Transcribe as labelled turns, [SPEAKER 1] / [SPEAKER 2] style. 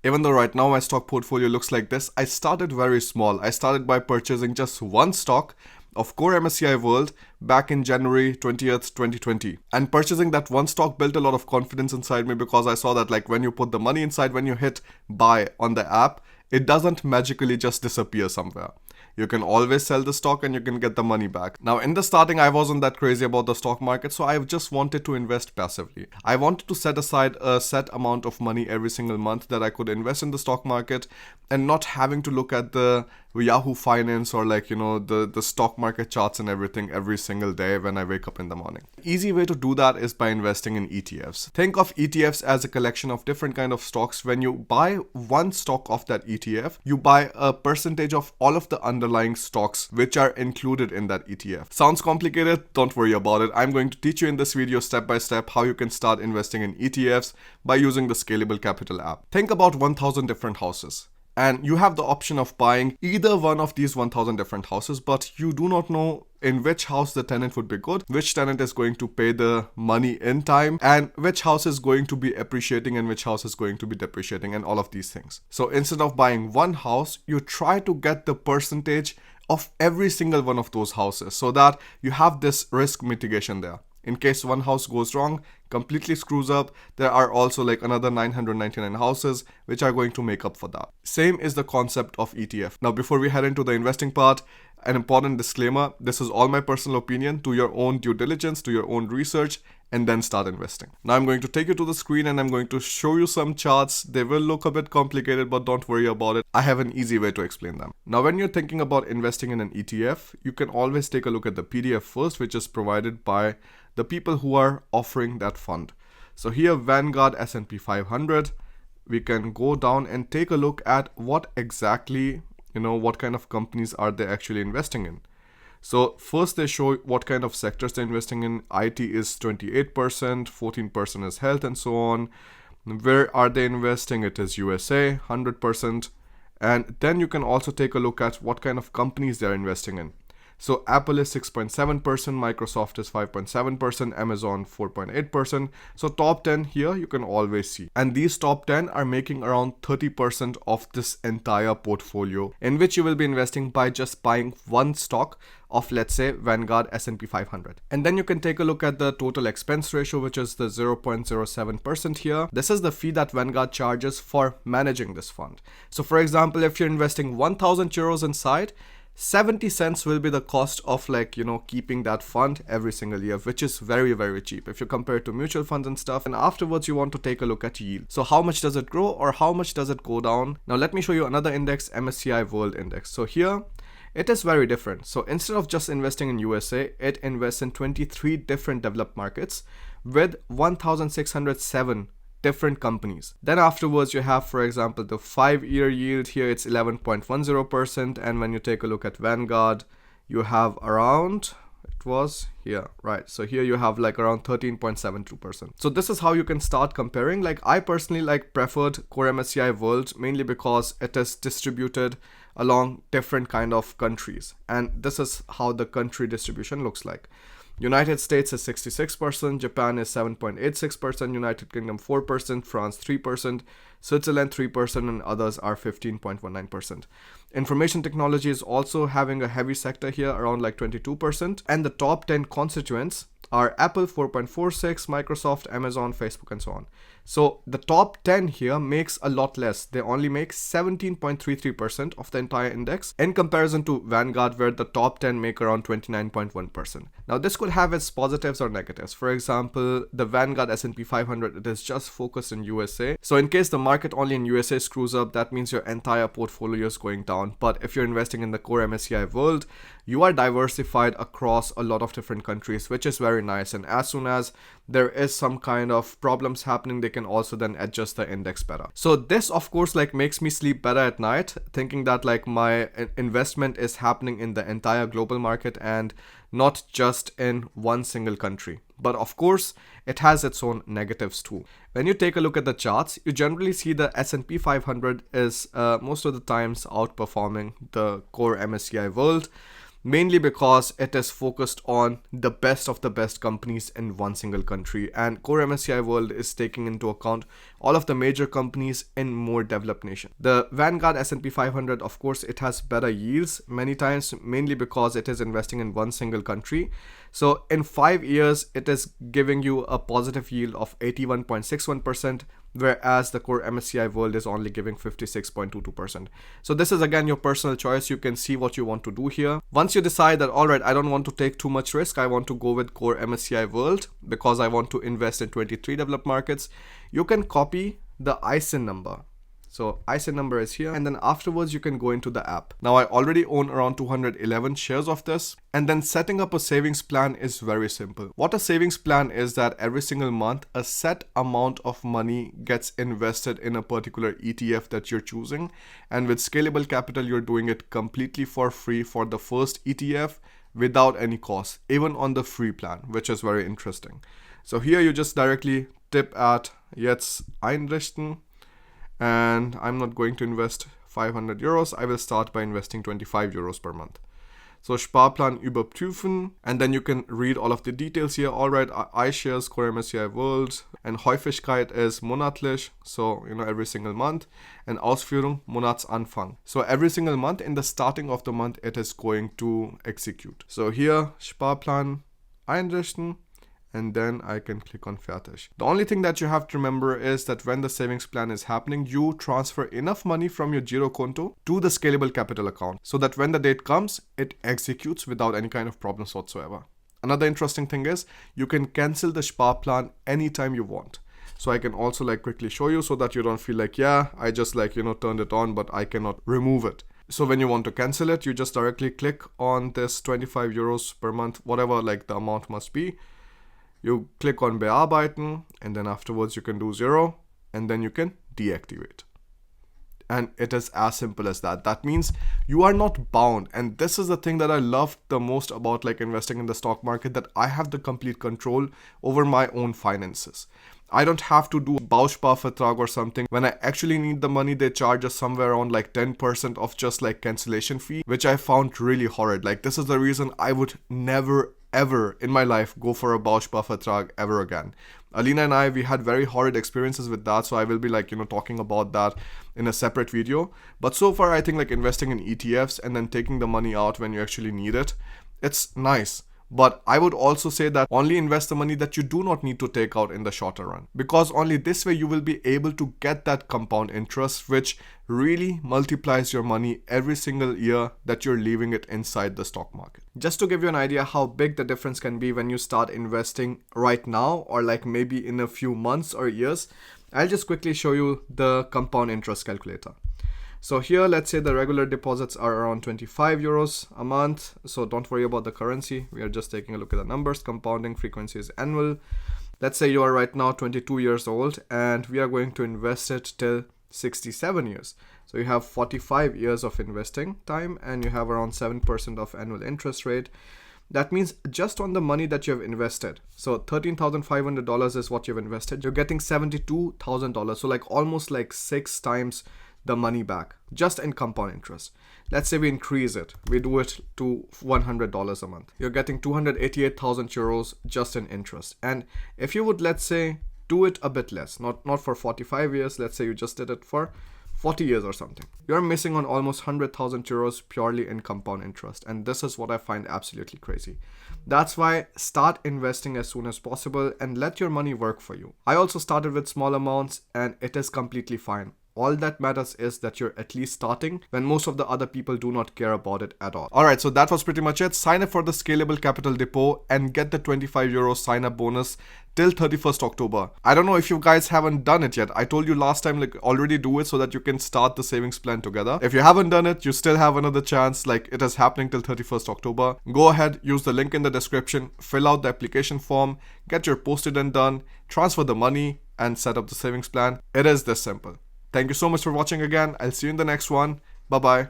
[SPEAKER 1] Even though right now my stock portfolio looks like this, I started very small. I started by purchasing just one stock of Core MSCI World back in January 20th, 2020. And purchasing that one stock built a lot of confidence inside me, because I saw that like when you put the money inside, when you hit buy on the app, it doesn't magically just disappear somewhere. You can always sell the stock and you can get the money back. Now, in the starting, I wasn't that crazy about the stock market, so I just wanted to invest passively. I wanted to set aside a set amount of money every single month that I could invest in the stock market, and not having to look at the Yahoo Finance or like, the stock market charts and everything every single day when I wake up in the morning. Easy way to do that is by investing in ETFs. Think of ETFs as a collection of different kind of stocks. When you buy one stock of that ETF, you buy a percentage of all of the underlying stocks which are included in that ETF. Sounds complicated? Don't worry about it. I'm going to teach you in this video step by step how you can start investing in ETFs by using the Scalable Capital app. Think about 1000 different houses. And you have the option of buying either one of these 1000 different houses, but you do not know in which house the tenant would be good, which tenant is going to pay the money in time, and which house is going to be appreciating and which house is going to be depreciating, and all of these things. So instead of buying one house, you try to get the percentage of every single one of those houses so that you have this risk mitigation there. In case one house goes wrong, completely screws up, there are also like another 999 houses which are going to make up for that. Same is the concept of ETF. Now, before we head into the investing part, an important disclaimer: this is all my personal opinion. Do your own due diligence, do your own research, and then start investing. Now I'm going to take you to the screen and I'm going to show you some charts. They will look a bit complicated, but don't worry about it. I have an easy way to explain them. Now, when you're thinking about investing in an ETF, you can always take a look at the PDF first, which is provided by the people who are offering that fund. So here, Vanguard S&P 500, we can go down and take a look at what exactly, what kind of companies are they actually investing in. So first they show what kind of sectors they're investing in. IT is 28%, 14% is health, and so on. Where are they investing? It is USA, 100%. And then you can also take a look at what kind of companies they're investing in. So Apple is 6.7%, Microsoft is 5.7%, Amazon 4.8%. So top 10 here you can always see. And these top 10 are making around 30% of this entire portfolio, in which you will be investing by just buying one stock of, let's say, Vanguard S&P 500. And then you can take a look at the total expense ratio, which is the 0.07% here. This is the fee that Vanguard charges for managing this fund. So for example, if you're investing 1000 euros inside, 70 cents will be the cost of keeping that fund every single year, which is very, very cheap if you compare it to mutual funds and stuff. And afterwards you want to take a look at yield. So how much does it grow or how much does it go down? Now let me show you another index, MSCI World Index. So here it is very different. So instead of just investing in USA, it invests in 23 different developed markets with 1607 different companies. Then afterwards you have, for example, the 5-year yield. Here it's 11.10%, and when you take a look at Vanguard, you have around, it was here, right? So here you have like around 13.72%. So this is how you can start comparing. Like I personally preferred Core MSCI World mainly because it is distributed along different kind of countries, and this is how the country distribution looks like. United States is 66%, Japan is 7.86%, United Kingdom 4%, France 3%, Switzerland 3%, and others are 15.19%. Information technology is also having a heavy sector here, around 22%. And the top 10 constituents are Apple 4.46, Microsoft, Amazon, Facebook, and so on. So the top 10 here makes a lot less. They only make 17.33% of the entire index in comparison to Vanguard, where the top 10 make around 29.1%. Now this could have its positives or negatives. For example, the Vanguard S&P 500, it is just focused in USA. So in case the market only in USA screws up, that means your entire portfolio is going down. But if you're investing in the Core MSCI World, you are diversified across a lot of different countries, which is very nice. And as soon as there is some kind of problems happening, they can also then adjust the index better. So this of course makes me sleep better at night, thinking that my investment is happening in the entire global market and not just in one single country. But of course it has its own negatives too. When you take a look at the charts, you generally see the S&P 500 is most of the times outperforming the Core MSCI World. mainly because it is focused on the best of the best companies in one single country, and Core MSCI World is taking into account all of the major companies in more developed nations. The Vanguard S&P 500, of course, it has better yields many times, mainly because it is investing in one single country. So in 5 years, it is giving you a positive yield of 81.61%, whereas the Core MSCI World is only giving 56.22%. So this is again your personal choice. You can see what you want to do here. Once you decide that, all right, I don't want to take too much risk, I want to go with Core MSCI World because I want to invest in 23 developed markets, you can copy the ISIN number. So ISIN number is here, and then afterwards you can go into the app. Now I already own around 211 shares of this, and then setting up a savings plan is very simple. What a savings plan is that every single month a set amount of money gets invested in a particular ETF that you're choosing, and with Scalable Capital you're doing it completely for free for the first ETF without any cost, even on the free plan, which is very interesting. So here you just directly tip at Jetzt einrichten, and I'm not going to invest 500 euros. I will start by investing 25 euros per month. So Sparplan überprüfen, and then you can read all of the details here. All right, iShares, Core MSCI World, and Häufigkeit is monatlich, so every single month, and Ausführung Monatsanfang. So every single month, in the starting of the month, it is going to execute. So here Sparplan einrichten, and then I can click on Fertig. The only thing that you have to remember is that when the savings plan is happening, you transfer enough money from your Girokonto to the Scalable Capital account so that when the date comes, it executes without any kind of problems whatsoever. Another interesting thing is you can cancel the Sparplan anytime you want. So I can also quickly show you so that you don't feel like, yeah, I just turned it on, but I cannot remove it. So when you want to cancel it, you just directly click on this 25 euros per month, whatever the amount must be. You click on Bearbeiten, and then afterwards you can do 0, and then you can deactivate. And it is as simple as that. That means you are not bound. And this is the thing that I love the most about investing in the stock market, that I have the complete control over my own finances. I don't have to do a Bausparvertrag or something. When I actually need the money, they charge us somewhere around 10% of just cancellation fee, which I found really horrid. This is the reason I would never ever in my life go for a Bausparvertrag ever again. Alina and I, we had very horrid experiences with that, so I will be talking about that in a separate video. But so far I think investing in ETFs and then taking the money out when you actually need it, it's nice. But I would also say that only invest the money that you do not need to take out in the shorter run, because only this way you will be able to get that compound interest, which really multiplies your money every single year that you're leaving it inside the stock market. Just to give you an idea how big the difference can be when you start investing right now, or maybe in a few months or years, I'll just quickly show you the compound interest calculator. So here, let's say the regular deposits are around 25 euros a month. So don't worry about the currency. We are just taking a look at the numbers. Compounding frequency is annual. Let's say you are right now 22 years old and we are going to invest it till 67 years. So you have 45 years of investing time and you have around 7% of annual interest rate. That means just on the money that you have invested, so $13,500 is what you've invested, you're getting $72,000. So almost 6 times the money back just in compound interest. Let's say we increase it, we do it to $100 a month. You're getting 288,000 euros just in interest. And if you would, let's say, do it a bit less, not for 45 years, let's say you just did it for 40 years or something, you're missing on almost 100,000 euros purely in compound interest. And this is what I find absolutely crazy. That's why start investing as soon as possible and let your money work for you. I also started with small amounts and it is completely fine. All that matters is that you're at least starting when most of the other people do not care about it at all. Alright, so that was pretty much it. Sign up for the Scalable Capital Depot and get the 25 euro sign up bonus till 31st October. I don't know if you guys haven't done it yet. I told you last time, already do it so that you can start the savings plan together. If you haven't done it, you still have another chance. It is happening till 31st October. Go ahead, use the link in the description, fill out the application form, get your posted and done, transfer the money and set up the savings plan. It is this simple. Thank you so much for watching again. I'll see you in the next one. Bye-bye.